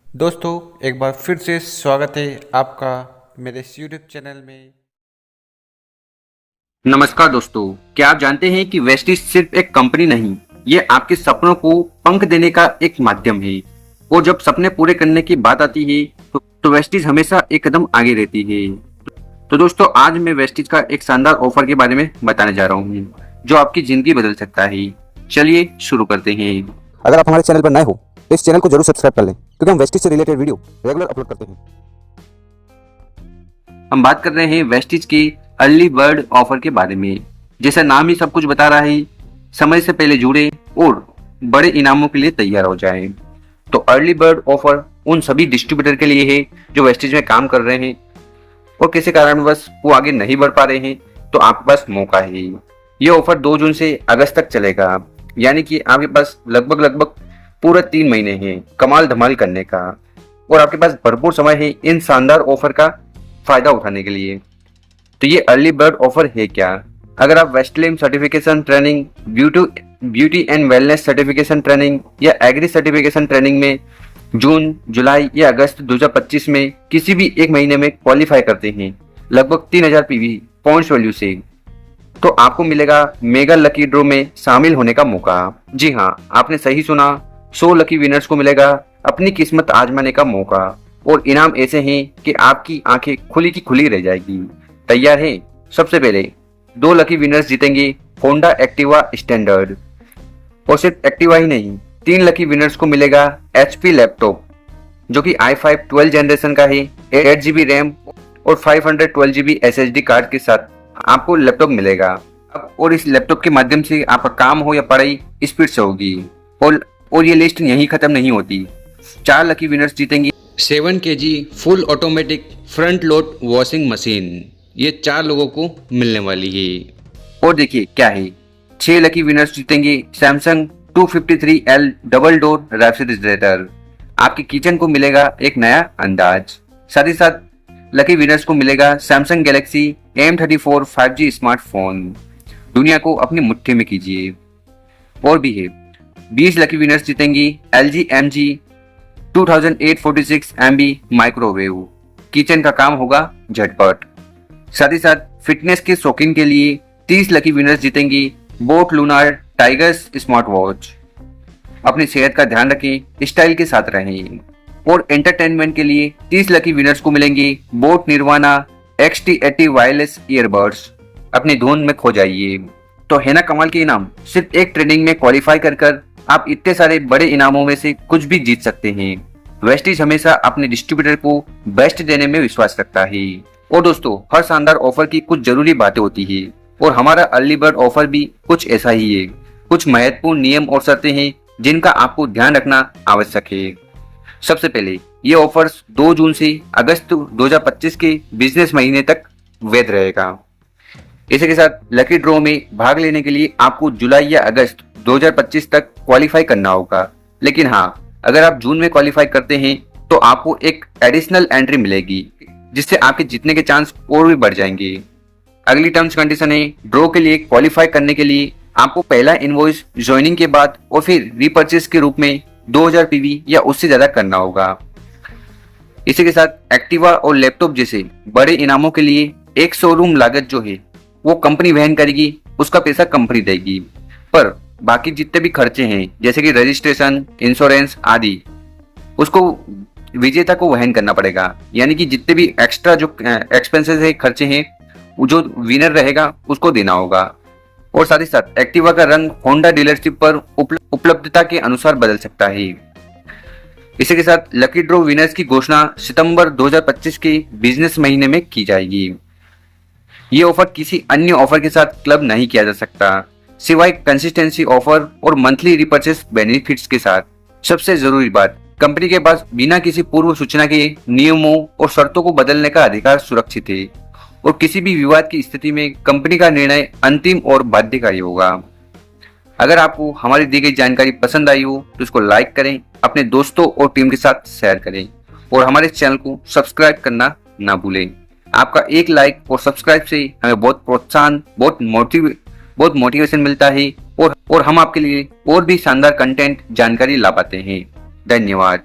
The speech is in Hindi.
दोस्तों एक बार फिर से स्वागत है आपका मेरे इस यूट्यूब चैनल में। नमस्कार दोस्तों, क्या आप जानते हैं कि वेस्टिज सिर्फ एक कंपनी नहीं, ये आपके सपनों को पंख देने का एक माध्यम है। और जब सपने पूरे करने की बात आती है तो वेस्टिज हमेशा एक कदम आगे रहती है। तो दोस्तों, आज मैं वेस्टिज का एक शानदार ऑफर के बारे में बताने जा रहा हूँ जो आपकी जिंदगी बदल सकता है। चलिए शुरू करते हैं। अगर आप हमारे चैनल पर नए हो तो इस चैनल को जरूर सब्सक्राइब कर लें, क्योंकि हम वेस्टिज से रिलेटेड वीडियो रेगुलर अपलोड करते हैं। हम बात कर रहे हैं वेस्टिज के अर्ली बर्ड ऑफर के बारे में। जैसा नाम ही सब कुछ बता रहा है, समय से पहले जुड़े और बड़े इनामों के लिए तैयार हो जाएं। तो अर्ली बर्ड ऑफर उन सभी डिस्ट्रीब्यूटर के लिए है जो वेस्टिज में काम कर रहे हैं और किसी कारणवश वो आगे नहीं बढ़ पा रहे हैं, तो आपके पास मौका है। ये ऑफर 2 जून से अगस्त तक चलेगा, यानी कि आपके पास लगभग पूरा 3 महीने हैं कमाल धमाल करने का, और आपके पास भरपूर समय है इन शानदार ऑफर का फायदा उठाने के लिए। तो ये अर्ली बर्ड ऑफर है क्या? अगर आप वेस्टलिम certification training, beauty and wellness certification training या एग्री सर्टिफिकेशन ट्रेनिंग में जून, जुलाई या अगस्त 2025 में किसी भी एक महीने में क्वालिफाई करते हैं लगभग 3000 पीवी पॉइंट्स वैल्यू से, तो आपको मिलेगा मेगा लकी ड्रॉ में शामिल होने का मौका। जी हाँ, आपने सही सुना, 100 लकी विनर्स को मिलेगा अपनी किस्मत आजमाने का मौका। और इनाम ऐसे हैं कि आपकी आंखें खुली की खुली रह जाएगी। तैयार हैं? सबसे पहले 2 लकी विनर्स जीतेंगे होंडा एक्टिवा स्टैंडर्ड, और सिर्फ एक्टिवा ही नहीं, 3 लकी विनर्स को मिलेगा HP लैपटॉप जो कि i5 12 जनरेशन का है, 8GB रैम और 512 GB SSD कार्ड के साथ आपको लैपटॉप मिलेगा। अब और इस लैपटॉप के माध्यम से आपका काम हो या पढ़ाई स्पीड से होगी। और ये लिस्ट यहीं खत्म नहीं होती। 4 लकी विनर्स जीतेंगे 7 kg full automatic front load washing machine. ये 4 लोगों को मिलने वाली है। और देखिए क्या है, 6 लकी विनर्स जीतेंगे Samsung 253L double door refrigerator. आपके किचन को मिलेगा एक नया अंदाज। साथ ही साथ लकी विनर्स को मिलेगा Samsung Galaxy M34 5G smartphone. दुनिया को अपनी मुट्ठी में कीजिए। और भी है, 20 लकी विनर्स जीतेंगी LG MG 2846 MB microwave. Kitchen का काम होगा झटपट। साथ ही साथ फिटनेस के शौकीन के लिए 30 लकी विनर्स जीतेंगी boAt Lunar Tigers smart watch. अपनी सेहत का ध्यान रखें, स्टाइल के साथ रहें। और एंटरटेनमेंट के लिए 30 लकी विनर्स को मिलेंगे boat nirvana XT80 wireless earbuds. अपनी धुन में खो जाइए। तो है ना कमाल के इनाम। सिर्फ एक ट्रेनिंग में क्वालिफाई कर आप इतने सारे बड़े इनामों में से कुछ भी जीत सकते हैं। वेस्टिज हमेशा अपने डिस्ट्रीब्यूटर को बेस्ट देने में विश्वास रखता है। और दोस्तों, हर शानदार ऑफर की कुछ जरूरी बातें होती है, और हमारा अर्ली बर्ड ऑफर भी कुछ ऐसा ही है। कुछ महत्वपूर्ण नियम और शर्तें हैं जिनका आपको ध्यान रखना आवश्यक है। सबसे पहले, ये ऑफर्स 2 जून से अगस्त 2025 के बिजनेस महीने तक वैध रहेगा। इसी के साथ लकी ड्रॉ में भाग लेने के लिए आपको जुलाई या अगस्त 2025 तक क्वालिफाई करना होगा। लेकिन हाँ, अगर आप जून में क्वालिफाई करते हैं तो आपको एक एडिशनल एंट्री मिलेगी, जिससे आपके जीतने के चांस और भी बढ़ जाएंगे। अगली टर्म्स कंडीशन है, ड्रॉ के लिए क्वालिफाई करने के लिए आपको पहला इनवॉइस ज्वाइनिंग के बाद और फिर रीपर्चेस के रूप में 2000 पीवी या उससे ज्यादा करना होगा। इसी के साथ एक्टिवा और लैपटॉप जैसे बड़े इनामों के लिए एक शोरूम लागत जो है वो कंपनी वहन करेगी, उसका पैसा कंपनी देगी। पर बाकी जितने भी खर्चे हैं जैसे कि रजिस्ट्रेशन, इंश्योरेंस आदि, उसको विजेता को वहन करना पड़ेगा। यानी कि जितने भी एक्स्ट्रा जो एक्सपेंसेस है, खर्चे हैं, जो विनर रहेगा उसको देना होगा। और साथ ही साथ एक्टिवा का रंग होंडा डीलरशिप पर उपलब्धता के अनुसार बदल सकता है। इसी के साथ लकी ड्रॉ विनर्स की घोषणा सितंबर 2025 के बिजनेस महीने में की जाएगी। ये ऑफर किसी अन्य ऑफर के साथ क्लब नहीं किया जा सकता, सिवाय कंसिस्टेंसी ऑफर और मंथली रिपर्चेस बेनिफिट्स के साथ। सबसे जरूरी बात, कंपनी के पास बिना किसी पूर्व सूचना के नियमों और शर्तों को बदलने का अधिकार सुरक्षित है, और किसी भी विवाद की स्थिति में कंपनी का निर्णय अंतिम और बाध्यकारी होगा। अगर आपको हमारी दी गई जानकारी पसंद आई हो तो इसको लाइक करें, अपने दोस्तों और टीम के साथ शेयर करें, और हमारे चैनल को सब्सक्राइब करना ना भूलें। आपका एक लाइक और सब्सक्राइब से हमें बहुत प्रोत्साहन, बहुत मोटिवेशन मिलता है, और हम आपके लिए और भी शानदार कंटेंट जानकारी ला पाते हैं। धन्यवाद।